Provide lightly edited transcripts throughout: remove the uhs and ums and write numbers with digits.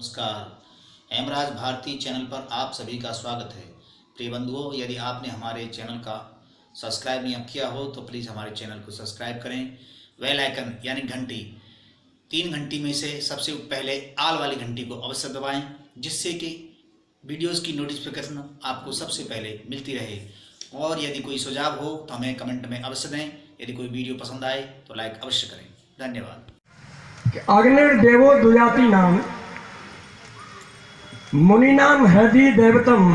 नमस्कार। हेमराज भारती चैनल पर आप सभी का स्वागत है। प्रिय बंधुओं, यदि आपने हमारे चैनल का सब्सक्राइब नहीं किया हो तो प्लीज़ हमारे चैनल को सब्सक्राइब करें। बेल आइकन यानी घंटी, 3 घंटी में से सबसे पहले आल वाली घंटी को अवश्य दबाएं, जिससे कि वीडियोस की नोटिफिकेशन आपको सबसे पहले मिलती रहे। और यदि कोई सुझाव हो तो हमें कमेंट में अवश्य दें। यदि कोई वीडियो पसंद आए तो लाइक अवश्य करें। धन्यवाद। अग्निर देवो दुयाति नाम मुनि नाम हृदय देवतम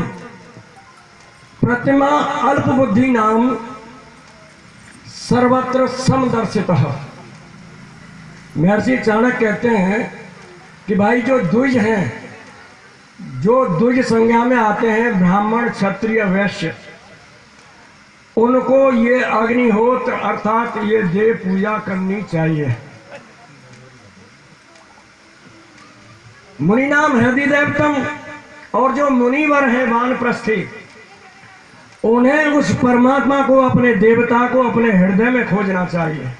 प्रतिमा अल्प बुद्धि नाम सर्वत्र समदर्शितः। महर्षि चाणक्य कहते हैं कि भाई जो द्विज हैं, जो द्विज संज्ञा में आते हैं, ब्राह्मण क्षत्रिय वैश्य, उनको ये अग्निहोत्र अर्थात ये देव पूजा करनी चाहिए। मुनि नाम हृदय देवतम, और जो मुनिवर हैं वानप्रस्थी, उन्हें उस परमात्मा को, अपने देवता को अपने हृदय में खोजना चाहिए।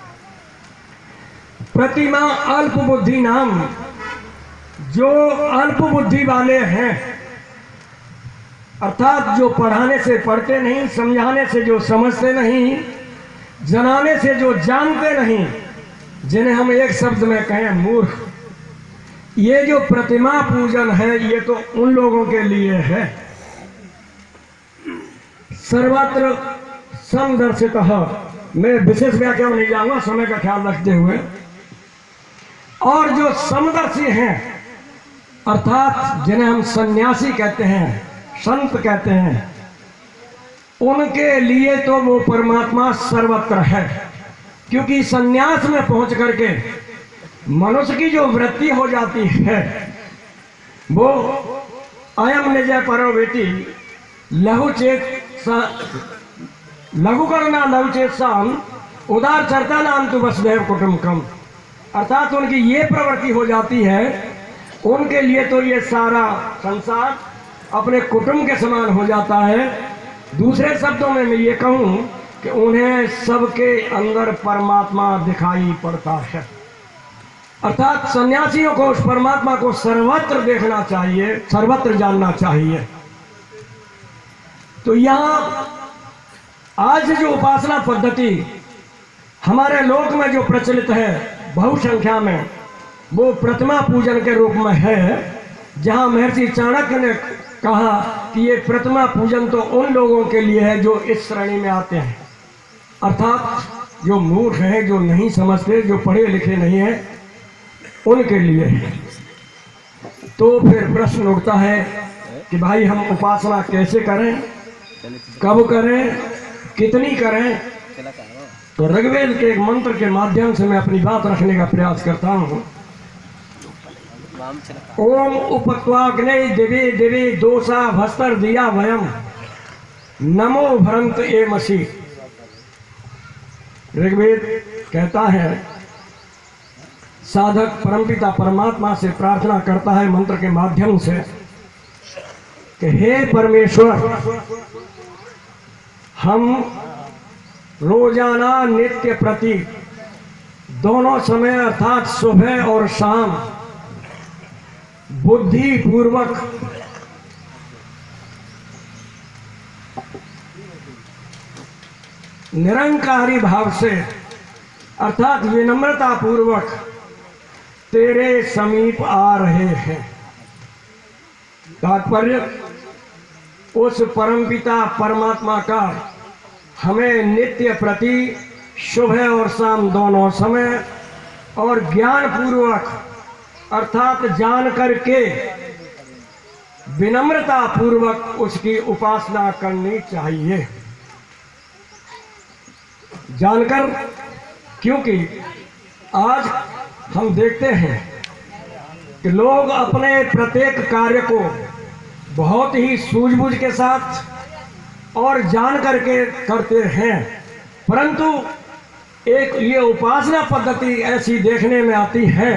प्रतिमा अल्प बुद्धि नाम, जो अल्प बुद्धि वाले हैं, अर्थात जो पढ़ाने से पढ़ते नहीं, समझाने से जो समझते नहीं, जनाने से जो जानते नहीं, जिन्हें हम एक शब्द में कहें मूर्ख, ये जो प्रतिमा पूजन है ये तो उन लोगों के लिए है। सर्वत्र समदर्शितः, मैं विशेष व्याख्या नहीं जाऊंगा समय का ख्याल रखते हुए। और जो समदर्शी हैं, अर्थात जिन्हें हम सन्यासी कहते हैं, संत कहते हैं, उनके लिए तो वो परमात्मा सर्वत्र है। क्योंकि सन्यास में पहुंच करके मनुष्य की जो वृत्ति हो जाती है वो अयम निज परो वेति लघु करना लघु चेत साम उदार चरता नाम तु वसुदेव कुटुंबकम। अर्थात उनकी ये प्रवृत्ति हो जाती है, उनके लिए तो ये सारा संसार अपने कुटुंब के समान हो जाता है। दूसरे शब्दों में मैं ये कहूँ कि उन्हें सबके अंदर परमात्मा दिखाई पड़ता है। अर्थात सन्यासियों को उस परमात्मा को सर्वत्र देखना चाहिए, सर्वत्र जानना चाहिए। तो यहाँ आज जो उपासना पद्धति हमारे लोक में जो प्रचलित है बहुसंख्या में, वो प्रतिमा पूजन के रूप में है। जहाँ महर्षि चाणक्य ने कहा कि ये प्रतिमा पूजन तो उन लोगों के लिए है जो इस श्रेणी में आते हैं, अर्थात जो मूर्ख हैं, जो नहीं समझते, जो पढ़े लिखे नहीं हैं, उनके लिए। तो फिर प्रश्न उठता है कि भाई हम उपासना कैसे करें, कब करें, कितनी करें। तो ऋग्वेद के एक मंत्र के माध्यम से मैं अपनी बात रखने का प्रयास करता हूँ। ओम उपत्वाग्ने दिवे दिवे दोषा भस्तर दिया वयम नमो भरंत एमसी। ऋग्वेद कहता है, साधक परमपिता परमात्मा से प्रार्थना करता है मंत्र के माध्यम से कि हे परमेश्वर, हम रोजाना नित्य प्रति दोनों समय अर्थात सुबह और शाम बुद्धि पूर्वक निरंकारी भाव से अर्थात विनम्रता पूर्वक तेरे समीप आ रहे हैं। तात्पर्य, उस परमपिता परमात्मा का हमें नित्य प्रति सुबह और शाम दोनों समय और ज्ञान पूर्वक अर्थात जान करके विनम्रता पूर्वक उसकी उपासना करनी चाहिए। जानकर, क्योंकि आज हम देखते हैं कि लोग अपने प्रत्येक कार्य को बहुत ही सूझबूझ के साथ और जान करके करते हैं, परंतु एक ये उपासना पद्धति ऐसी देखने में आती है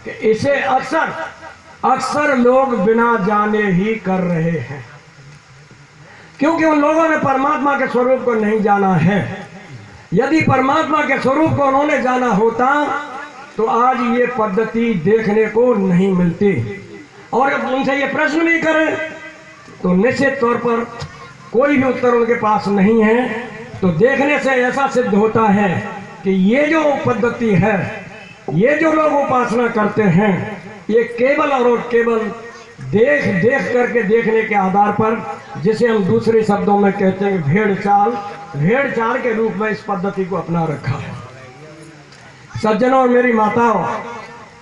कि इसे अक्सर लोग बिना जाने ही कर रहे हैं। क्योंकि उन लोगों ने परमात्मा के स्वरूप को नहीं जाना है। यदि परमात्मा के स्वरूप को उन्होंने जाना होता तो आज ये पद्धति देखने को नहीं मिलती। और अब उनसे ये प्रश्न भी करें तो निश्चित तौर पर कोई भी उत्तर उनके पास नहीं है। तो देखने से ऐसा सिद्ध होता है कि ये जो पद्धति है, ये जो लोग उपासना करते हैं, ये केवल और केवल देख करके देखने के आधार पर, जिसे हम दूसरे शब्दों में कहते हैं भेड़ चाल के रूप में इस पद्धति को अपना रखा है। सज्जनों और मेरी माताओं,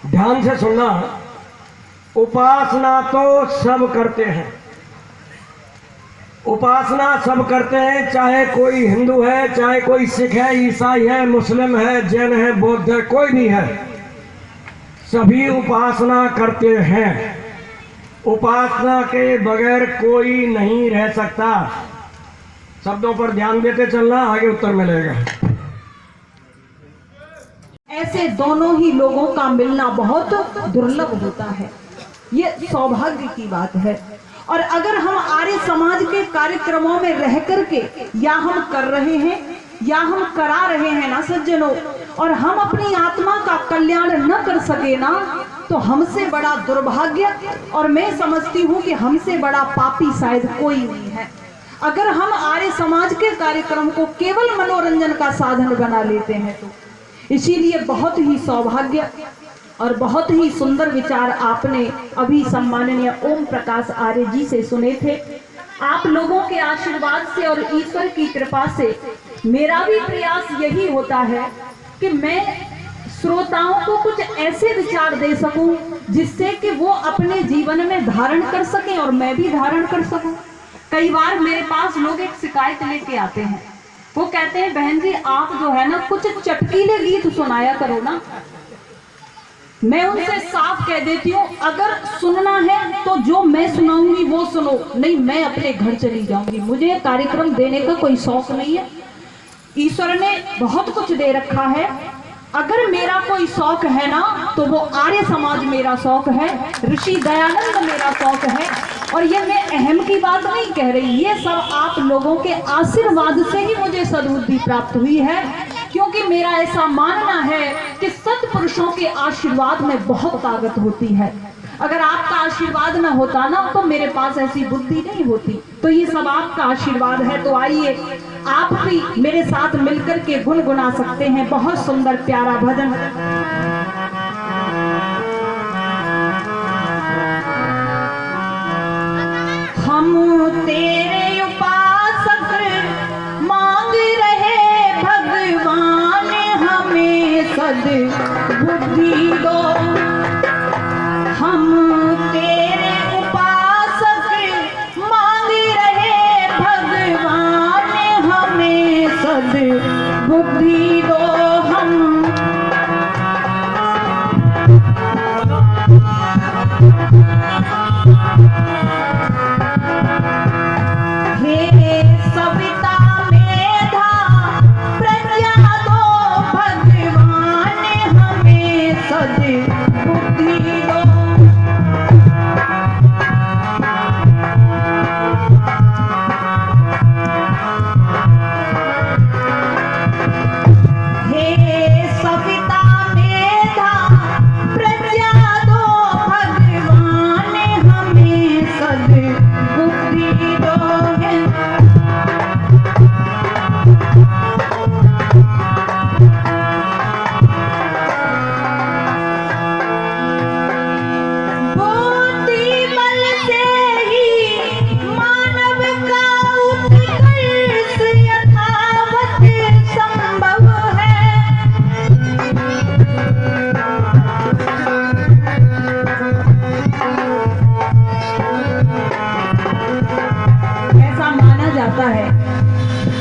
ध्यान से सुनना, उपासना तो सब करते हैं, उपासना सब करते हैं, चाहे कोई हिंदू है, चाहे कोई सिख है, ईसाई है, मुस्लिम है, जैन है, बौद्ध है, कोई भी है, सभी उपासना करते हैं। उपासना के बगैर कोई नहीं रह सकता। शब्दों पर ध्यान देते चलना, आगे उत्तर मिलेगा। ऐसे दोनों ही लोगों का मिलना बहुत दुर्लभ होता है, ये सौभाग्य की बात है। और अगर हम आर्य समाज के कार्यक्रमों में रह करके या हम कर रहे हैं या हम करा रहे हैं ना सज्जनों, और हम अपनी आत्मा का कल्याण न कर सके ना, तो हमसे बड़ा दुर्भाग्य, और मैं समझती हूँ कि हमसे बड़ा पापी शायद कोई नहीं है। अगर हम आर्य समाज के कार्यक्रम को केवल मनोरंजन का साधन बना लेते हैं तो इसीलिए बहुत ही सौभाग्य और बहुत ही सुंदर विचार आपने अभी सम्माननीय ओम प्रकाश आर्य जी से सुने थे। आप लोगों के आशीर्वाद से और ईश्वर की कृपा से मेरा भी प्रयास यही होता है कि मैं श्रोताओं को कुछ ऐसे विचार दे सकूं जिससे कि वो अपने जीवन में धारण कर सकें और मैं भी धारण कर सकूं। कई बार मेरे पास लोग एक शिकायत लेके आते हैं, वो कहते हैं बहन जी आप जो है ना कुछ चटकीले गीत सुनाया करो ना। मैं उनसे साफ कह देती हूँ, अगर सुनना है तो जो मैं सुनाऊंगी वो सुनो, नहीं मैं अपने घर चली जाऊंगी। मुझे कार्यक्रम देने का कोई शौक नहीं है, ईश्वर ने बहुत कुछ दे रखा है। अगर मेरा कोई शौक है ना तो वो आर्य समाज मेरा शौक है, ऋषि दयानंद मेरा शौक है। और ये मैं अहम की बात नहीं कह रही, ये सब आप लोगों के आशीर्वाद से ही मुझे सद्बुद्धि प्राप्त हुई है, क्योंकि मेरा ऐसा मानना है कि सत्पुरुषों के आशीर्वाद में बहुत ताकत होती है। अगर आपका आशीर्वाद न होता ना तो मेरे पास ऐसी बुद्धि नहीं होती। तो ये सब आपका आशीर्वाद है। तो आइए आप भी मेरे साथ मिलकर के गुनगुना सकते हैं बहुत सुंदर प्यारा भजन। हम तेरे उपासक मांग रहे भगवान, हमें सद्बुद्धि दो। हम तेरे उपासक मांग रहे भगवान, हमें सद्बुद्धि दो। हम हे सविता मेधा प्रज्ञा दो भगवान, हमें सद्बुद्धि दो।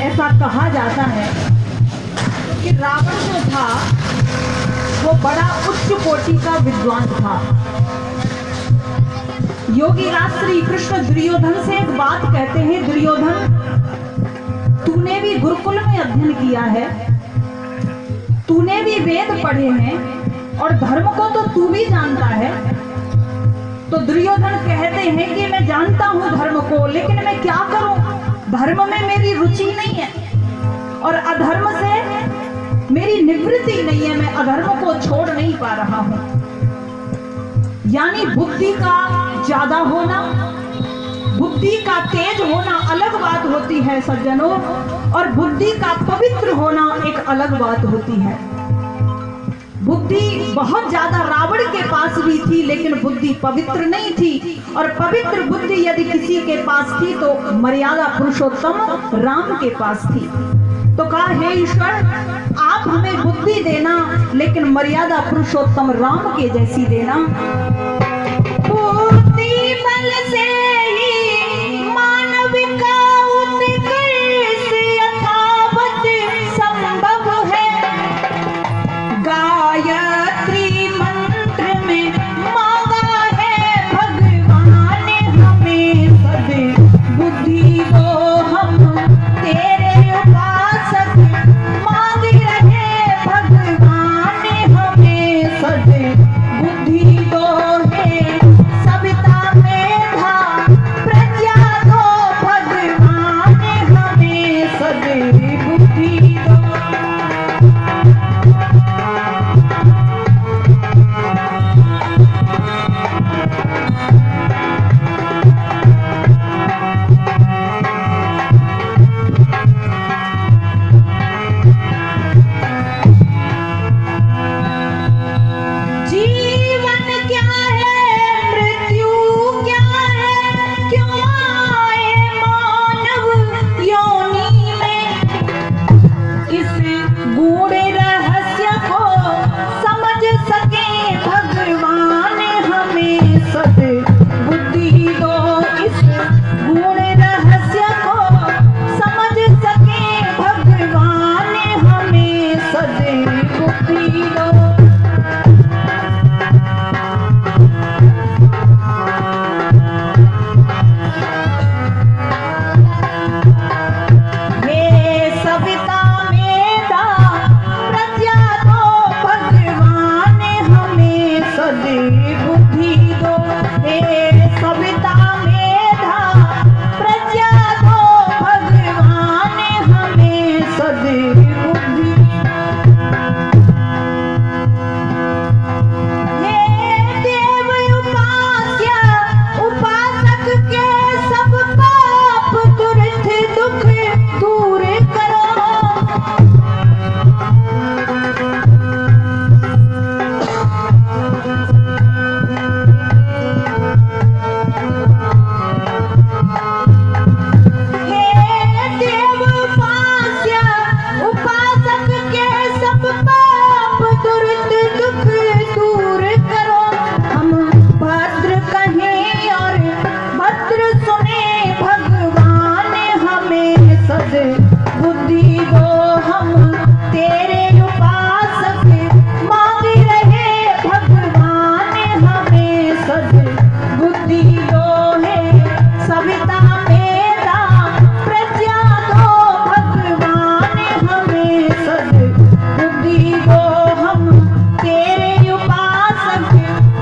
ऐसा कहा जाता है कि रावण जो था वो बड़ा उच्च कोटि का विद्वान था। योगी राज श्री कृष्ण दुर्योधन से एक बात कहते हैं, दुर्योधन तूने भी गुरुकुल में अध्ययन किया है, तूने भी वेद पढ़े हैं और धर्म को तो तू भी जानता है। तो दुर्योधन कहते हैं कि मैं जानता हूं धर्म को, लेकिन मैं क्या करूं, धर्म में मेरी रुचि नहीं है और अधर्म से मेरी निवृत्ति नहीं है, मैं अधर्म को छोड़ नहीं पा रहा हूं। यानी बुद्धि का बहुत ज्यादा होना, बुद्धि का तेज होना अलग बात होती है सज्जनों, और बुद्धि का पवित्र होना एक अलग बात होती है। बुद्धि बहुत ज्यादा रावण के पास भी थी, लेकिन बुद्धि पवित्र नहीं थी, और पवित्र बुद्धि यदि किसी के पास थी तो मर्यादा पुरुषोत्तम राम के पास थी। तो कहा, हे ईश्वर आप हमें बुद्धि देना, लेकिन मर्यादा पुरुषोत्तम राम के जैसी देना। बुद्धि बल से ही मानव का उत्कर्ष यथावत संभव है। गायत्री मंत्र में मांगा है भगवान हमें सद बुद्धि दो, हम तेरे उपासक मांग रहे भगवान हमें सद बुद्धि दो। है सविता मेधा प्रज्ञा दो, भगवान हमें सद बुद्धि दो। जीवन क्या है, मृत्यु क्या है, क्यों आए मानव योनि में। इस गूढ़ रहस्य को समझ सके भगवान हमें सद बुद्धि दो। इस गूढ़ रहस्य को समझ सके भगवान हमें सद बुद्धि दो। हे सविता मेधा प्रज्ञा दो, भगवान हमें सद बुद्धि दो। हे सविता मेधा प्रज्ञा दो, भगवान हमें सद बुद्धि। हे देव उपास्य उपासक के सब पाप दुर्थ दुख दूर करो। हे देव उपास्य उपासक के सब पाप दुर्थ दुख दूर करो। हम भद्र कहें और भद्र सुने, भगवान हमें सद बुद्धि दो। हम तेरे उपासक मांग रहे भगवान हमें सद बुद्धि दो। है सविता मेधा प्रज्ञा दो, भगवान हमें सद बुद्धि दो। हम तेरे उपासक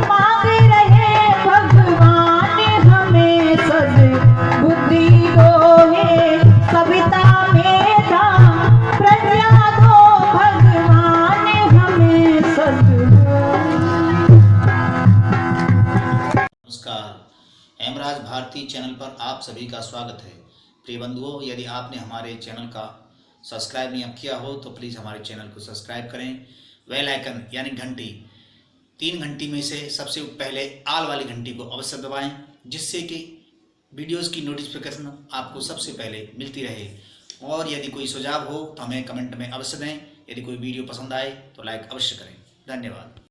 मांग रहे भगवान हमें सद बुद्धि दो। है सविता मेधा प्रज्ञा दो, भगवान हमें सद। नमस्कार, हेमराज भारती चैनल पर आप सभी का स्वागत है। प्रिय बंधुओं, यदि आपने हमारे चैनल का सब्सक्राइब नहीं किया हो तो प्लीज़ हमारे चैनल को सब्सक्राइब करें। बेल आइकन यानी घंटी, 3 घंटी में से सबसे पहले आल वाली घंटी को अवश्य दबाएं, जिससे कि वीडियोस की नोटिफिकेशन आपको सबसे पहले मिलती रहे। और यदि कोई सुझाव हो तो हमें कमेंट में अवश्य दें। यदि कोई वीडियो पसंद आए तो लाइक अवश्य करें। धन्यवाद।